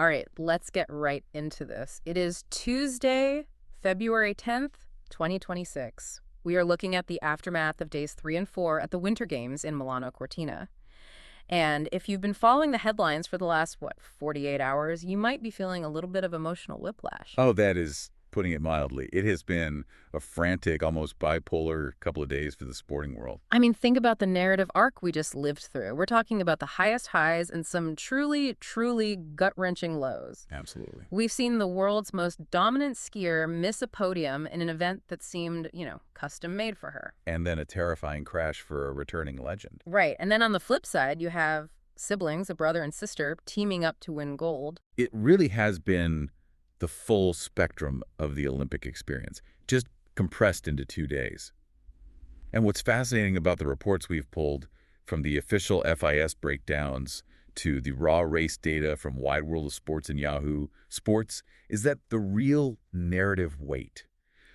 All right, let's get right into this. It is Tuesday, February 10th, 2026. We are looking at the aftermath of days 3 and 4 at the Winter Games in Milano Cortina. And if you've been following the headlines for the last, 48 hours, you might be feeling a little bit of emotional whiplash. Oh, that is putting it mildly. It has been a frantic, almost bipolar couple of days for the sporting world. I mean, think about the narrative arc we just lived through. We're talking about the highest highs and some truly, truly gut-wrenching lows. Absolutely. We've seen the world's most dominant skier miss a podium in an event that seemed, custom made for her. And then a terrifying crash for a returning legend. Right. And then on the flip side, you have siblings, a brother and sister, teaming up to win gold. It really has been the full spectrum of the Olympic experience, just compressed into 2 days. And what's fascinating about the reports we've pulled, from the official FIS breakdowns to the raw race data from Wide World of Sports and Yahoo Sports, is that the real narrative weight,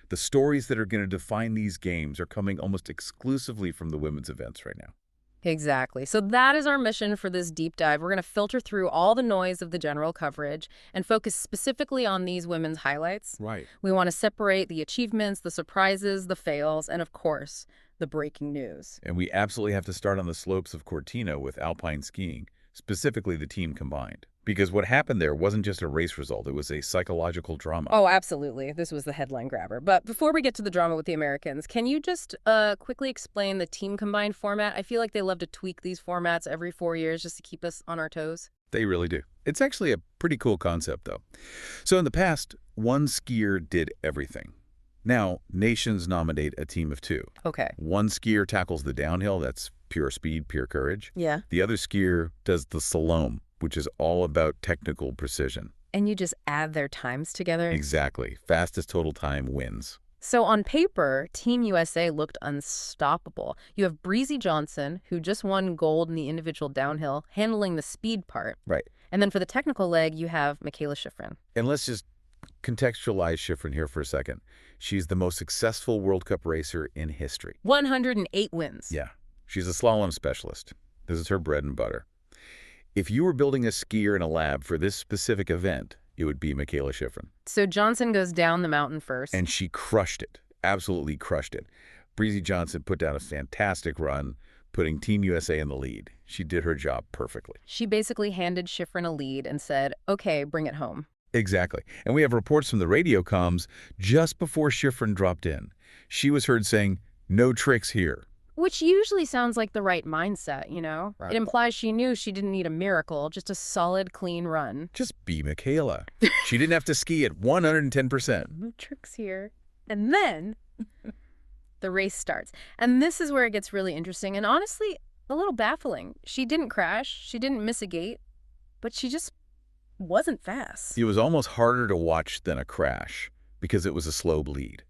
the stories that are going to define these games, are coming almost exclusively from the women's events right now. Exactly. So that is our mission for this deep dive. We're going to filter through all the noise of the general coverage and focus specifically on these women's highlights. Right. We want to separate the achievements, the surprises, the fails, and of course, the breaking news. And we absolutely have to start on the slopes of Cortina with alpine skiing, specifically the team combined. Because what happened there wasn't just a race result, it was a psychological drama. Oh, absolutely. This was the headline grabber. But before we get to the drama with the Americans, can you just quickly explain the team combined format? I feel like they love to tweak these formats every 4 years just to keep us on our toes. They really do. It's actually a pretty cool concept, though. So in the past, one skier did everything. Now, nations nominate a team of 2. Okay. One skier tackles the downhill, that's pure speed, pure courage. Yeah. The other skier does the slalom, which is all about technical precision. And you just add their times together? Exactly. Fastest total time wins. So on paper, Team USA looked unstoppable. You have Breezy Johnson, who just won gold in the individual downhill, handling the speed part. Right. And then for the technical leg, you have Mikaela Shiffrin. And let's just contextualize Shiffrin here for a second. She's the most successful World Cup racer in history. 108 wins. Yeah. She's a slalom specialist. This is her bread and butter. If you were building a skier in a lab for this specific event, it would be Mikaela Shiffrin. So Johnson goes down the mountain first. And she crushed it. Absolutely crushed it. Breezy Johnson put down a fantastic run, putting Team USA in the lead. She did her job perfectly. She basically handed Shiffrin a lead and said, okay, bring it home. Exactly. And we have reports from the radio comms just before Shiffrin dropped in. She was heard saying, "No tricks here." Which usually sounds like the right mindset, Right. It implies she knew she didn't need a miracle, just a solid, clean run. Just be Mikaela. She didn't have to ski at 110%. No tricks here. And then the race starts. And this is where it gets really interesting and honestly a little baffling. She didn't crash. She didn't miss a gate. But she just wasn't fast. It was almost harder to watch than a crash because it was a slow bleed.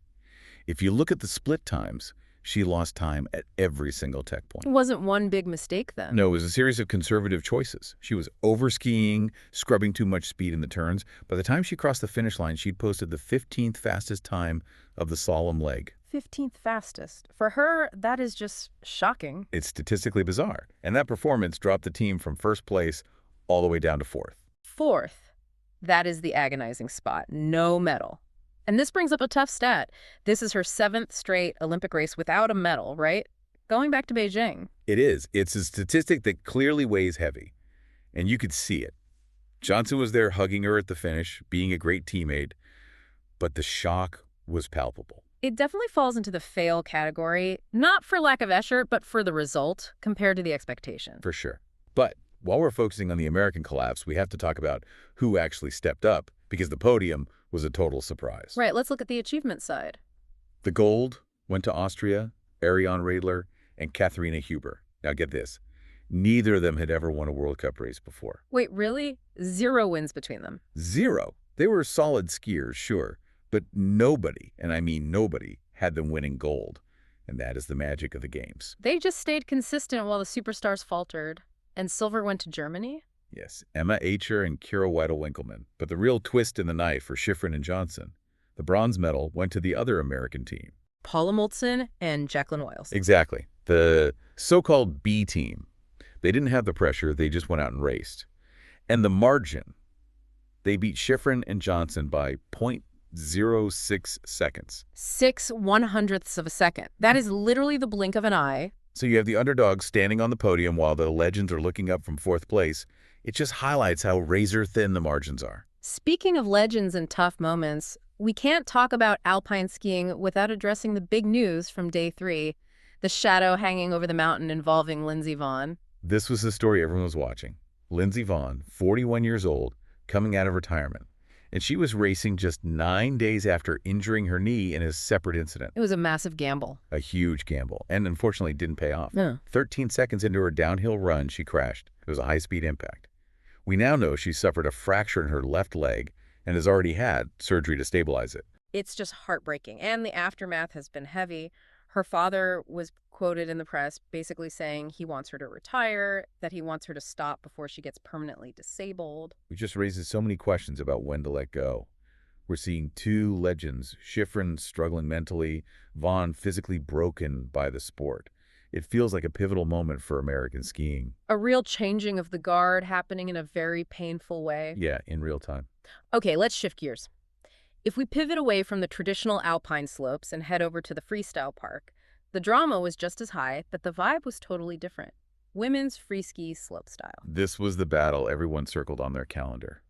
If you look at the split times, she lost time at every single tech point. It wasn't one big mistake then. No, it was a series of conservative choices. She was over-skiing, scrubbing too much speed in the turns. By the time she crossed the finish line, she'd posted the 15th fastest time of the slalom leg. 15th fastest. For her, that is just shocking. It's statistically bizarre. And that performance dropped the team from first place all the way down to 4th. 4th. That is the agonizing spot. No medal. And this brings up a tough stat. This is her 7th straight Olympic race without a medal, right? Going back to Beijing. It is. It's a statistic that clearly weighs heavy. And you could see it. Johnson was there hugging her at the finish, being a great teammate. But the shock was palpable. It definitely falls into the fail category, not for lack of effort, but for the result compared to the expectation. For sure. But while we're focusing on the American collapse, we have to talk about who actually stepped up, because the podium was a total surprise. Right, let's look at the achievement side. The gold went to Austria, Ariane Radler, and Katharina Huber. Now get this. Neither of them had ever won a World Cup race before. Wait, really? 0 wins between them. 0. They were solid skiers, sure, but nobody, and I mean nobody, had them winning gold. And that is the magic of the games. They just stayed consistent while the superstars faltered. And silver went to Germany? Yes, Emma Acher and Kira Weidel-Winkelmann. But the real twist in the knife for Shiffrin and Johnson, the bronze medal went to the other American team. Paula Moltzen and Jacqueline Wiles. Exactly. The so-called B team. They didn't have the pressure, they just went out and raced. And the margin They beat Shiffrin and Johnson by 0.06 seconds. 6/100ths of a second. That is literally the blink of an eye. So you have the underdogs standing on the podium while the legends are looking up from fourth place. It just highlights how razor-thin the margins are. Speaking of legends and tough moments, we can't talk about alpine skiing without addressing the big news from day 3, the shadow hanging over the mountain involving Lindsey Vonn. This was the story everyone was watching. Lindsey Vonn, 41 years old, coming out of retirement. And she was racing just 9 days after injuring her knee in a separate incident. It was a massive gamble. A huge gamble, and unfortunately didn't pay off. Yeah. 13 seconds into her downhill run, she crashed. It was a high-speed impact. We now know she suffered a fracture in her left leg and has already had surgery to stabilize it. It's just heartbreaking, and the aftermath has been heavy. Her father was quoted in the press basically saying he wants her to retire, that he wants her to stop before she gets permanently disabled. It just raises so many questions about when to let go. We're seeing two legends, Shiffrin struggling mentally, Vonn physically broken by the sport. It feels like a pivotal moment for American skiing. A real changing of the guard happening in a very painful way. Yeah, in real time. Okay, let's shift gears. If we pivot away from the traditional alpine slopes and head over to the freestyle park, the drama was just as high, but the vibe was totally different. Women's free ski slopestyle. This was the battle everyone circled on their calendar.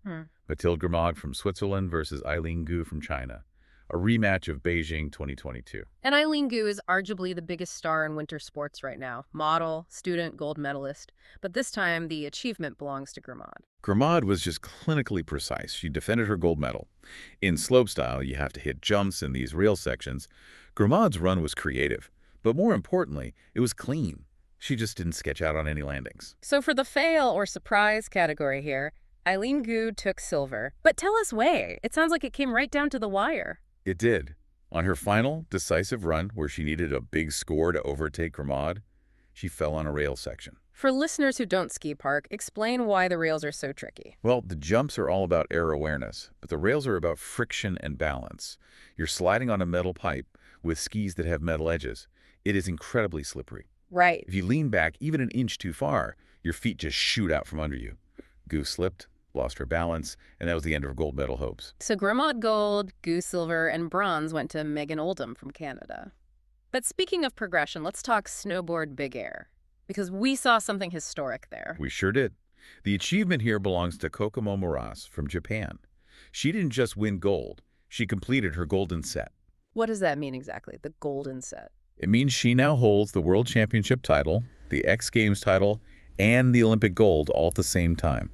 Mathilde Grimaud from Switzerland versus Eileen Gu from China. A rematch of Beijing 2022. And Eileen Gu is arguably the biggest star in winter sports right now. Model, student, gold medalist. But this time, the achievement belongs to Grimaud. Grimaud was just clinically precise. She defended her gold medal. In slopestyle, you have to hit jumps in these rail sections. Grimaud's run was creative. But more importantly, it was clean. She just didn't sketch out on any landings. So for the fail or surprise category here, Eileen Gu took silver. But tell us why. It sounds like it came right down to the wire. It did. On her final, decisive run, where she needed a big score to overtake Grimaud, she fell on a rail section. For listeners who don't ski park, explain why the rails are so tricky. Well, the jumps are all about air awareness, but the rails are about friction and balance. You're sliding on a metal pipe with skis that have metal edges. It is incredibly slippery. Right. If you lean back even an inch too far, your feet just shoot out from under you. Gu slipped, lost her balance, and that was the end of her gold medal hopes. So Grimaud gold, Gu silver, and bronze went to Megan Oldham from Canada. But speaking of progression, let's talk snowboard big air, because we saw something historic there. We sure did. The achievement here belongs to Kokomo Moras from Japan. She didn't just win gold, she completed her golden set. What does that mean exactly, the golden set? It means she now holds the World Championship title, the X Games title, and the Olympic gold all at the same time.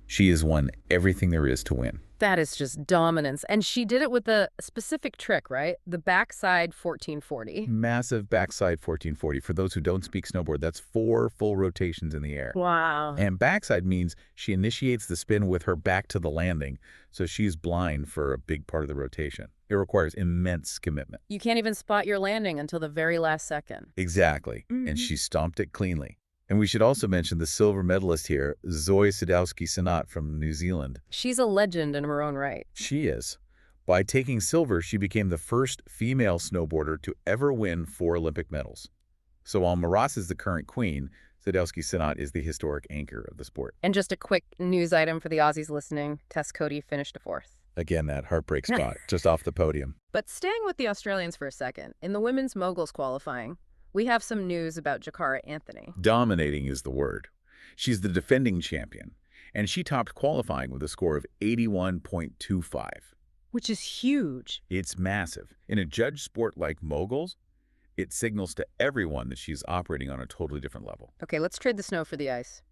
She has won everything there is to win. That is just dominance. And she did it with a specific trick, right? The backside 1440. Massive backside 1440. For those who don't speak snowboard, that's 4 full rotations in the air. Wow. And backside means she initiates the spin with her back to the landing, so she's blind for a big part of the rotation. It requires immense commitment. You can't even spot your landing until the very last second. Exactly. And she stomped it cleanly. And we should also mention the silver medalist here, Zoe Sadowski-Synnott from New Zealand. She's a legend in her own right. She is. By taking silver, she became the first female snowboarder to ever win 4 Olympic medals. So while Moras is the current queen, Sadowski-Synnott is the historic anchor of the sport. And just a quick news item for the Aussies listening, Tess Cody finished a 4th. Again, that heartbreak spot, just off the podium. But staying with the Australians for a second, in the women's moguls qualifying, we have some news about Jakara Anthony. Dominating is the word. She's the defending champion, and she topped qualifying with a score of 81.25. Which is huge. It's massive. In a judged sport like moguls, it signals to everyone that she's operating on a totally different level. Okay, let's trade the snow for the ice.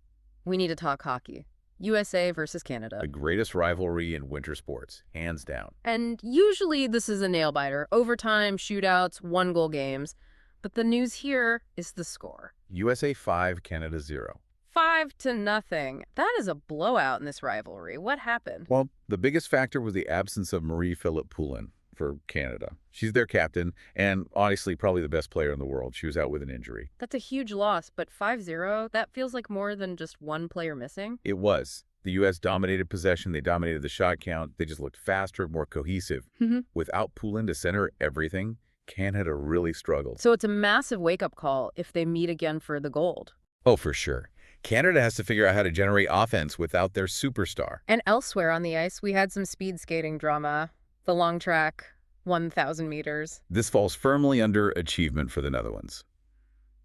We need to talk hockey. USA versus Canada. The greatest rivalry in winter sports, hands down. And usually this is a nail-biter. Overtime, shootouts, 1-goal games. But the news here is the score. USA 5, Canada 0. 5-0. That is a blowout in this rivalry. What happened? Well, the biggest factor was the absence of Marie-Philip Poulin for Canada. She's their captain, and honestly, probably the best player in the world. She was out with an injury. That's a huge loss, but 5-0, that feels like more than just one player missing. It was. The U.S. dominated possession. They dominated the shot count. They just looked faster, more cohesive. Without Poulin to center everything, Canada really struggled. So it's a massive wake-up call if they meet again for the gold. Oh, for sure. Canada has to figure out how to generate offense without their superstar. And elsewhere on the ice, we had some speed skating drama. The long track, 1,000 meters. This falls firmly under achievement for the Netherlands.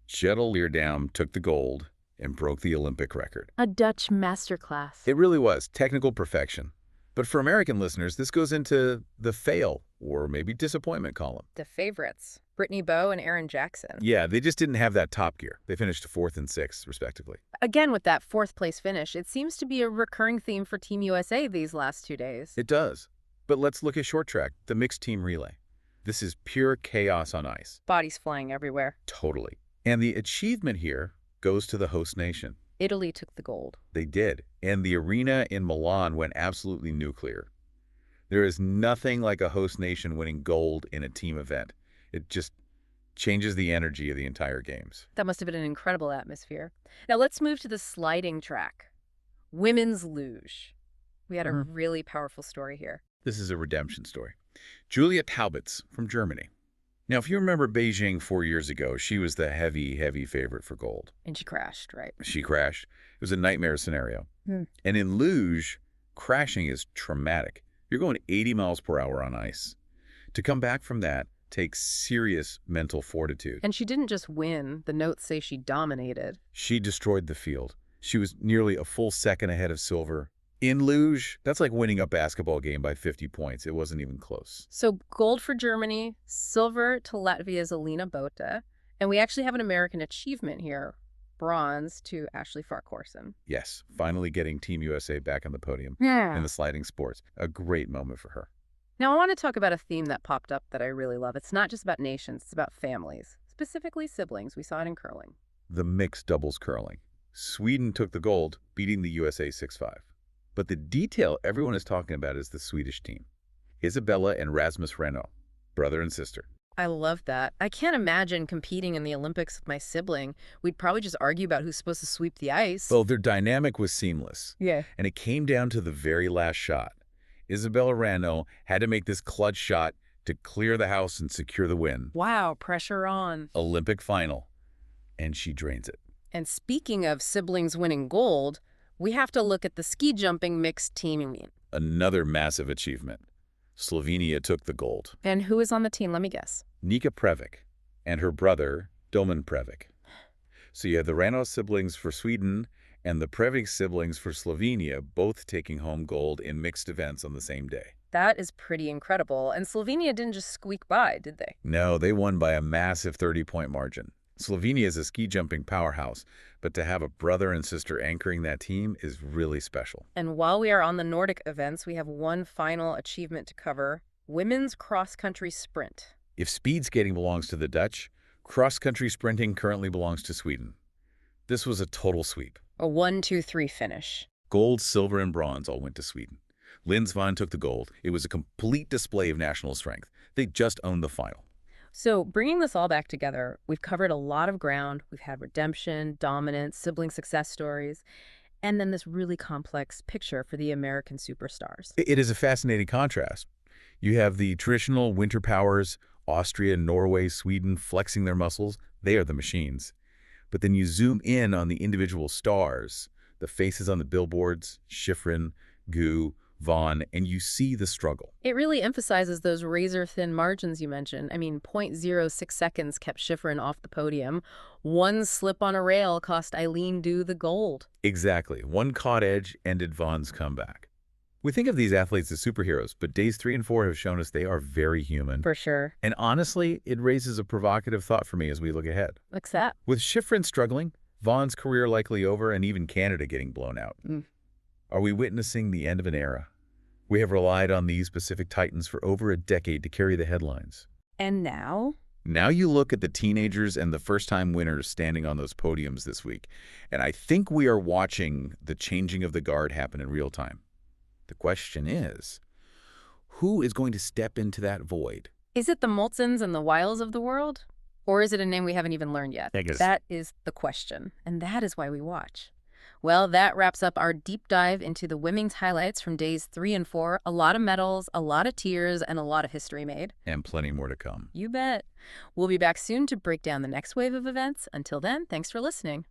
Jettel Leerdam took the gold and broke the Olympic record. A Dutch masterclass. It really was technical perfection. But for American listeners, this goes into the fail or maybe disappointment column. The favorites, Brittany Bowe and Aaron Jackson. Yeah, they just didn't have that top gear. They finished 4th and 6th, respectively. Again, with that 4th place finish, it seems to be a recurring theme for Team USA these last 2 days. It does. But let's look at short track, the mixed team relay. This is pure chaos on ice. Bodies flying everywhere. Totally. And the achievement here goes to the host nation. Italy took the gold. They did. And the arena in Milan went absolutely nuclear. There is nothing like a host nation winning gold in a team event. It just changes the energy of the entire games. That must have been an incredible atmosphere. Now let's move to the sliding track. Women's luge. We had a really powerful story here. This is a redemption story. Julia Taubitz from Germany. Now, if you remember Beijing 4 years ago, she was the heavy favorite for gold. And she crashed, right? She crashed. It was a nightmare scenario. And in luge, crashing is traumatic. You're going 80 miles per hour on ice. To come back from that takes serious mental fortitude. And she didn't just win. The notes say she dominated. She destroyed the field. She was nearly a full second ahead of silver. In luge, that's like winning a basketball game by 50 points. It wasn't even close. So gold for Germany, silver to Latvia's Alina Bota, and we actually have an American achievement here. Bronze to Ashley Farquharson. Yes, finally getting Team USA back on the podium in the sliding sports. A great moment for her. Now I want to talk about a theme that popped up that I really love. It's not just about nations, it's about families, specifically siblings. We saw it in curling. The mixed doubles curling. Sweden took the gold, beating the USA 6-5. But the detail everyone is talking about is the Swedish team. Isabella and Rasmus Reno, brother and sister. I love that. I can't imagine competing in the Olympics with my sibling. We'd probably just argue about who's supposed to sweep the ice. Well, their dynamic was seamless. Yeah. And it came down to the very last shot. Isabella Reno had to make this clutch shot to clear the house and secure the win. Wow, pressure on. Olympic final. And she drains it. And speaking of siblings winning gold, we have to look at the ski jumping mixed team. Another massive achievement. Slovenia took the gold. And who is on the team? Let me guess. Nika Previc and her brother, Domen Previc. So you have the Rano siblings for Sweden and the Previc siblings for Slovenia, both taking home gold in mixed events on the same day. That is pretty incredible. And Slovenia didn't just squeak by, did they? No, they won by a massive 30-point margin. Slovenia is a ski jumping powerhouse, but to have a brother and sister anchoring that team is really special. And while we are on the Nordic events, we have one final achievement to cover: women's cross-country sprint. If speed skating belongs to the Dutch, cross-country sprinting currently belongs to Sweden. This was a total sweep. A 1-2-3 finish. Gold, silver, and bronze all went to Sweden. Lindsey Vonn took the gold. It was a complete display of national strength. They just owned the final. So bringing this all back together, we've covered a lot of ground. We've had redemption, dominance, sibling success stories, and then this really complex picture for the American superstars. It is a fascinating contrast. You have the traditional winter powers, Austria, Norway, Sweden, flexing their muscles. They are the machines. But then you zoom in on the individual stars, the faces on the billboards, Shiffrin, Gu, Vonn, and you see the struggle. It really emphasizes those razor-thin margins you mentioned. I mean, 0.06 seconds kept Shiffrin off the podium. One slip on a rail cost Eileen Gu the gold. Exactly. One caught edge ended Vonn's comeback. We think of these athletes as superheroes, but days 3 and 4 have shown us they are very human. For sure. And honestly, it raises a provocative thought for me as we look ahead. What's that? With Shiffrin struggling, Vonn's career likely over, and even Canada getting blown out. Are we witnessing the end of an era? We have relied on these Pacific Titans for over a decade to carry the headlines. And now? Now you look at the teenagers and the first-time winners standing on those podiums this week, and I think we are watching the changing of the guard happen in real time. The question is, who is going to step into that void? Is it the Moltzens and the Wiles of the world? Or is it a name we haven't even learned yet? That is the question, and that is why we watch. Well, that wraps up our deep dive into the women's highlights from days 3 and 4. A lot of medals, a lot of tears, and a lot of history made. And plenty more to come. You bet. We'll be back soon to break down the next wave of events. Until then, thanks for listening.